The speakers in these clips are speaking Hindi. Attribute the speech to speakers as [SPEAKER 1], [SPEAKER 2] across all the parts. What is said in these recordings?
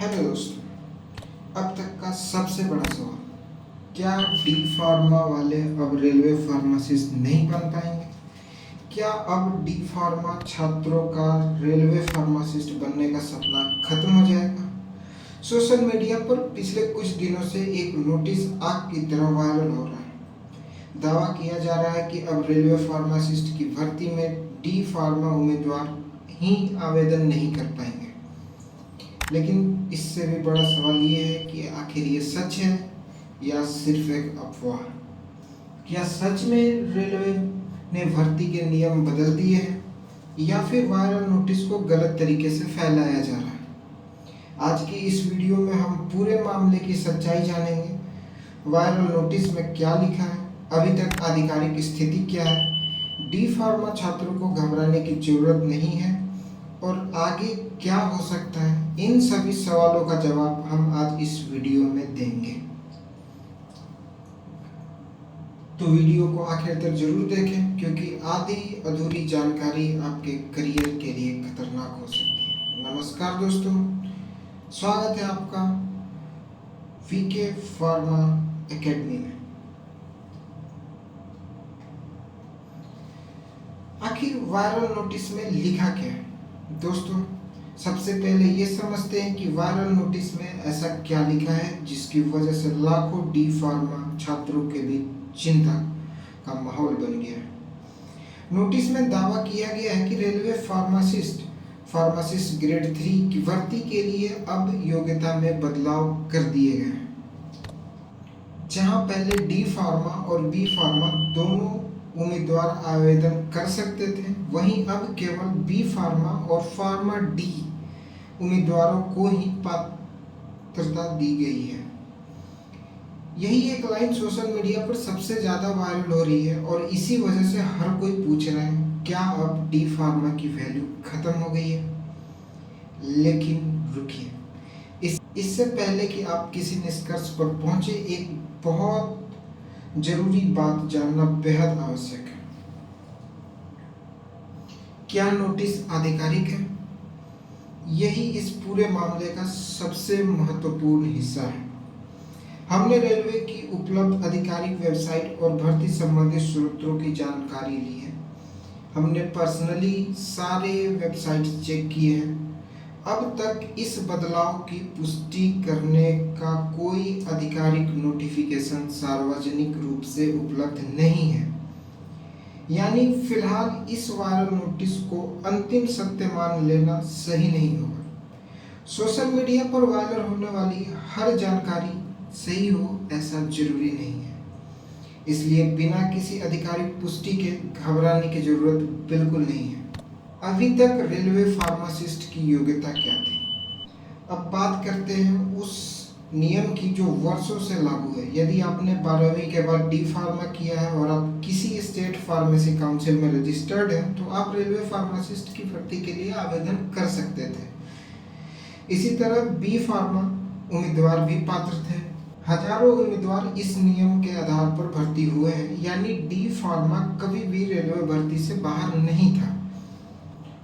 [SPEAKER 1] हेलो दोस्तों, अब तक का सबसे बड़ा सवाल, क्या डी फार्मा वाले अब रेलवे फार्मासिस्ट नहीं बन पाएंगे? क्या अब डी फार्मा छात्रों का रेलवे फार्मासिस्ट बनने का सपना खत्म हो जाएगा? सोशल मीडिया पर पिछले कुछ दिनों से एक नोटिस आग की तरह वायरल हो रहा है। दावा किया जा रहा है कि अब रेलवे फार्मासिस्ट की भर्ती में डी फार्मा उम्मीदवार ही आवेदन नहीं कर पाएंगे। लेकिन इससे भी बड़ा सवाल ये है कि आखिर ये सच है या सिर्फ एक अफवाह? क्या सच में रेलवे ने भर्ती के नियम बदल दिए हैं या फिर वायरल नोटिस को गलत तरीके से फैलाया जा रहा है? आज की इस वीडियो में हम पूरे मामले की सच्चाई जानेंगे। वायरल नोटिस में क्या लिखा है, अभी तक आधिकारिक स्थिति क्या है, डी फार्मा छात्रों को घबराने की जरूरत नहीं है और आगे क्या हो सकता है, इन सभी सवालों का जवाब हम आज इस वीडियो में देंगे। तो वीडियो को आखिर तक जरूर देखें, क्योंकि आधी अधूरी जानकारी आपके करियर के लिए खतरनाक हो सकती है। नमस्कार दोस्तों, स्वागत है आपका वीके फार्मा एकेडमी में। आखिर वायरल नोटिस में लिखा क्या है? दोस्तों, सबसे पहले ये समझते हैं कि वायरल नोटिस में ऐसा क्या लिखा है जिसकी वजह से लाखों डी फार्मा छात्रों के बीच चिंता का माहौल बन गया है। नोटिस में दावा किया गया है कि रेलवे फार्मासिस्ट ग्रेड 3 की भर्ती के लिए अब योग्यता में बदलाव कर दिए गए हैं। जहां पहले डी फार्मा और बी फार्मा दोनों उम्मीदवार आवेदन कर सकते थे, वहीं अब केवल बी फार्मा और फार्मा डी उम्मीदवारों को ही पात्रता दी गई है। यही एक लाइन सोशल मीडिया पर सबसे ज़्यादा वायरल हो रही है और इसी वजह से हर कोई पूछ रहा है, क्या अब डी फार्मा की वैल्यू खत्म हो गई है? लेकिन रुकिए, इससे पहले कि आप किसी निष्कर्ष पर पहुंचे, एक बहुत जरूरी बात जानना बेहद आवश्यक है। क्या नोटिस आधिकारिक है? यही इस पूरे मामले का सबसे महत्वपूर्ण हिस्सा है। हमने रेलवे की उपलब्ध आधिकारिक वेबसाइट और भर्ती संबंधित स्रोतों की जानकारी ली है। हमने पर्सनली सारे वेबसाइट चेक किए हैं। अब तक इस बदलाव की पुष्टि करने का कोई आधिकारिक नोटिफिकेशन सार्वजनिक रूप से उपलब्ध नहीं है। यानी फिलहाल इस वायरल नोटिस को अंतिम सत्य मान लेना सही नहीं होगा। सोशल मीडिया पर वायरल होने वाली हर जानकारी सही हो ऐसा जरूरी नहीं है, इसलिए बिना किसी आधिकारिक पुष्टि के घबराने की जरूरत बिल्कुल नहीं है। अभी तक रेलवे फार्मासिस्ट की योग्यता क्या थी? अब बात करते हैं उस नियम की जो वर्षों से लागू है। यदि आपने 12वीं के बाद डी फार्मा किया है और आप किसी स्टेट फार्मेसी काउंसिल में रजिस्टर्ड हैं, तो आप रेलवे फार्मासिस्ट की भर्ती के लिए आवेदन कर सकते थे। इसी तरह बी फार्मा उम्मीदवार भी पात्र थे। हजारों उम्मीदवार इस नियम के आधार पर भर्ती हुए हैं, यानी डी फार्मा कभी भी रेलवे भर्ती से बाहर नहीं था।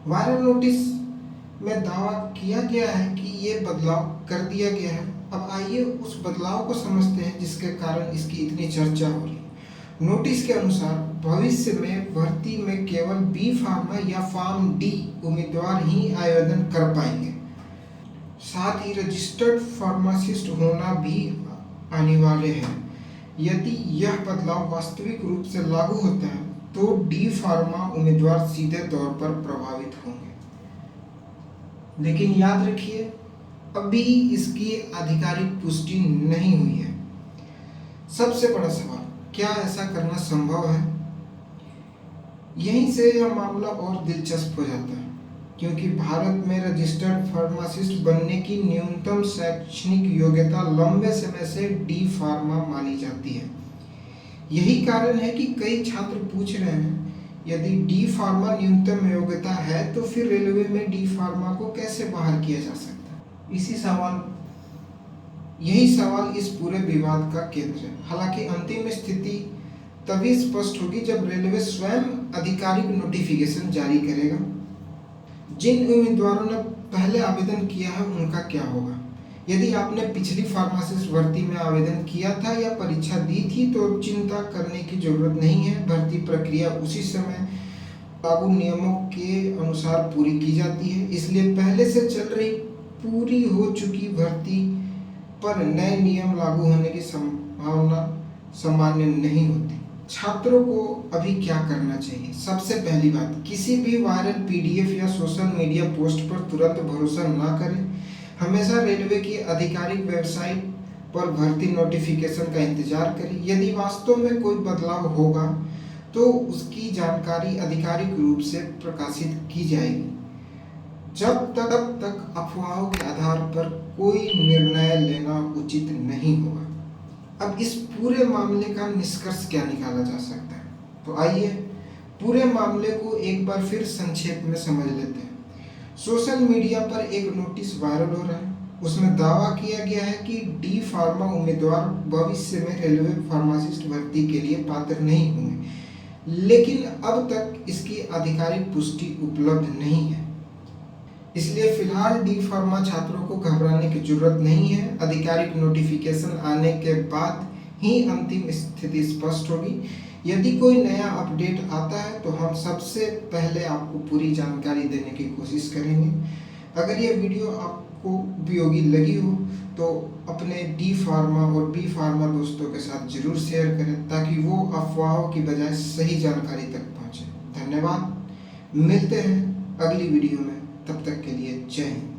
[SPEAKER 1] वायरल नोटिस में दावा किया गया है कि ये बदलाव कर दिया गया है। अब आइए उस बदलाव को समझते हैं जिसके कारण इसकी इतनी चर्चा हो रही है। नोटिस के अनुसार भविष्य में भर्ती में केवल बी फार्मा या फार्म डी उम्मीदवार ही आवेदन कर पाएंगे। साथ ही रजिस्टर्ड फार्मासिस्ट होना भी अनिवार्य है। यदि यह बदलाव वास्तविक रूप से लागू होता है तो डी फार्मा उम्मीदवार सीधे तौर पर प्रभावित होंगे। लेकिन याद रखिए, अभी इसकी आधिकारिक पुष्टि नहीं हुई है। सबसे बड़ा सवाल, क्या ऐसा करना संभव है? यहीं से यह मामला और दिलचस्प हो जाता है, क्योंकि भारत में रजिस्टर्ड फार्मासिस्ट बनने की न्यूनतम शैक्षणिक योग्यता लंबे समय से डी फार्मा मानी जाती है। यही कारण है कि कई छात्र पूछ रहे हैं, यदि डी फार्मा न्यूनतम योग्यता है तो फिर रेलवे में डी फार्मा को कैसे बाहर किया जा सकता है? यही सवाल इस पूरे विवाद का केंद्र है। हालांकि अंतिम स्थिति तभी स्पष्ट होगी जब रेलवे स्वयं आधिकारिक नोटिफिकेशन जारी करेगा। जिन उम्मीदवारों ने पहले आवेदन किया है उनका क्या होगा? यदि आपने पिछली फार्मासिस्ट भर्ती में आवेदन किया था या परीक्षा दी थी तो चिंता करने की जरूरत नहीं है। भर्ती प्रक्रिया उसी समय लागू नियमों के अनुसार पूरी की जाती है, इसलिए पहले से चल रही पूरी हो चुकी भर्ती पर नए नियम लागू होने की संभावना सामान्य नहीं होती। छात्रों को अभी क्या करना चाहिए? सबसे पहली बात, किसी भी वायरल पीडीएफ या सोशल मीडिया पोस्ट पर तुरंत भरोसा ना करें। हमेशा रेलवे की आधिकारिक वेबसाइट पर भर्ती नोटिफिकेशन का इंतजार करें। यदि वास्तव में कोई बदलाव होगा तो उसकी जानकारी आधिकारिक रूप से प्रकाशित की जाएगी। जब तक अफवाहों के आधार पर कोई निर्णय लेना उचित नहीं होगा। अब इस पूरे मामले का निष्कर्ष क्या निकाला जा सकता है? तो आइए पूरे मामले को एक बार फिर संक्षेप में समझ लेते हैं। सोशल मीडिया पर एक नोटिस वायरल हो रहा है। उसमें दावा किया गया है कि डी फार्मा उम्मीदवार भविष्य में रेलवे फार्मासिस्ट भर्ती के लिए पात्र नहीं होंगे, लेकिन अब तक इसकी आधिकारिक पुष्टि उपलब्ध नहीं है। इसलिए फिलहाल डी फार्मा छात्रों को घबराने की जरूरत नहीं है। आधिकारिक नोटिफिकेशन आने के बाद ही अंतिम स्थिति स्पष्ट होगी। यदि कोई नया अपडेट आता है तो हम सबसे पहले आपको पूरी जानकारी देने की कोशिश करेंगे। अगर ये वीडियो आपको उपयोगी लगी हो तो अपने डी फार्मा और बी फार्मा दोस्तों के साथ जरूर शेयर करें, ताकि वो अफवाहों की बजाय सही जानकारी तक पहुँचे। धन्यवाद, मिलते हैं अगली वीडियो में। तब तक के लिए जय हिंद।